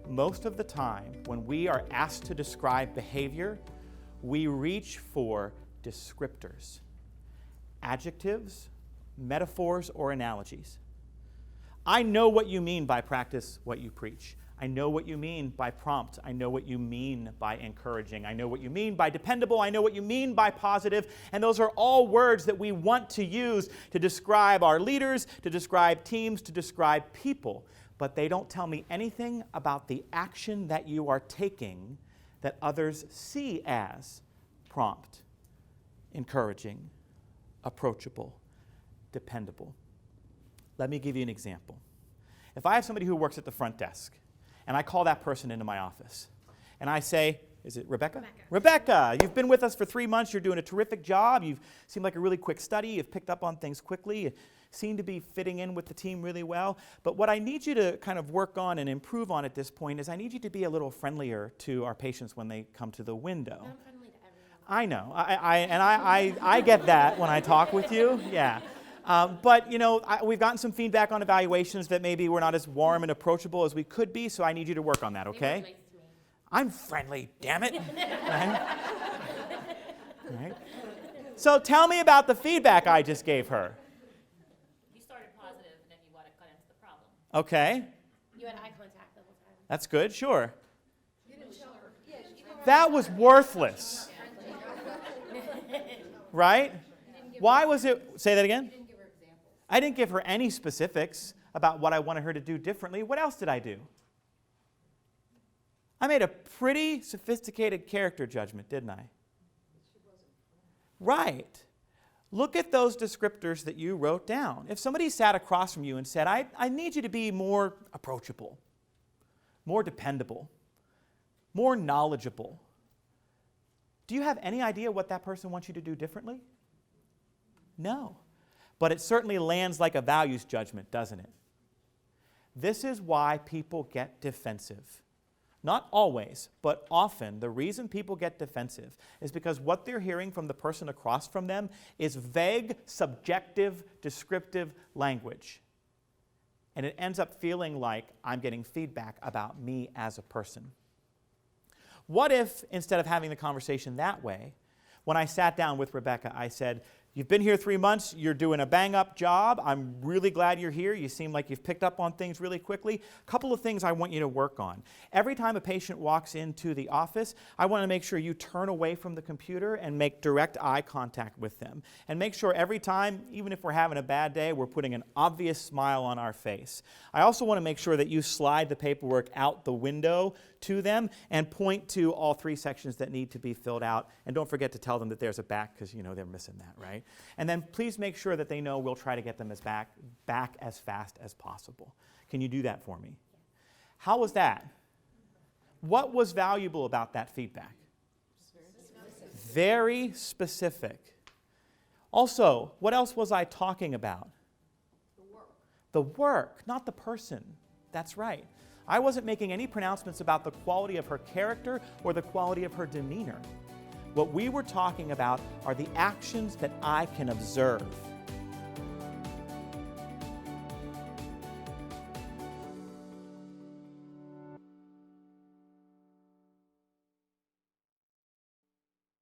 most of the time, when we are asked to describe behavior, we reach for descriptors, adjectives, metaphors, or analogies. I know what you mean by practice what you preach. I know what you mean by prompt. I know what you mean by encouraging. I know what you mean by dependable. I know what you mean by positive. And those are all words that we want to use to describe our leaders, to describe teams, to describe people. But they don't tell me anything about the action that you are taking that others see as prompt, encouraging, approachable, dependable. Let me give you an example. If I have somebody who works at the front desk, and I call that person into my office, and I say, is it Rebecca? Rebecca, you've been with us for 3 months. You're doing a terrific job. You seem like a really quick study. You've picked up on things quickly. You seem to be fitting in with the team really well. But what I need you to kind of work on and improve on at this point is I need you to be a little friendlier to our patients when they come to the window. I'm friendly to everyone. I know. I get that when I talk with you. Yeah. But, we've gotten some feedback on evaluations that maybe we're not as warm and approachable as we could be, so I need you to work on that, okay? Nice to me. I'm friendly, damn it. Right? So tell me about the feedback I just gave her. You started positive and then you got into the problem. Okay. You had eye contact the whole time. That's good, sure. You didn't show her. Yeah, That was worthless. Right? Why was it? Say that again? I didn't give her any specifics about what I wanted her to do differently. What else did I do? I made a pretty sophisticated character judgment, didn't I? Right. Look at those descriptors that you wrote down. If somebody sat across from you and said, I need you to be more approachable, more dependable, more knowledgeable, do you have any idea what that person wants you to do differently? No. But it certainly lands like a values judgment, doesn't it? This is why people get defensive. Not always, but often the reason people get defensive is because what they're hearing from the person across from them is vague, subjective, descriptive language. And it ends up feeling like I'm getting feedback about me as a person. What if, instead of having the conversation that way, when I sat down with Rebecca, I said, you've been here 3 months. You're doing a bang-up job. I'm really glad you're here. You seem like you've picked up on things really quickly. A couple of things I want you to work on. Every time a patient walks into the office, I want to make sure you turn away from the computer and make direct eye contact with them. And make sure every time, even if we're having a bad day, we're putting an obvious smile on our face. I also want to make sure that you slide the paperwork out the window to them and point to all 3 sections that need to be filled out. And don't forget to tell them that there's a back because, they're missing that, right? And then please make sure that they know we'll try to get them back as fast as possible. Can you do that for me? How was that? What was valuable about that feedback? Very specific. Also, what else was I talking about? The work, not the person. That's right. I wasn't making any pronouncements about the quality of her character or the quality of her demeanor. What we were talking about are the actions that I can observe.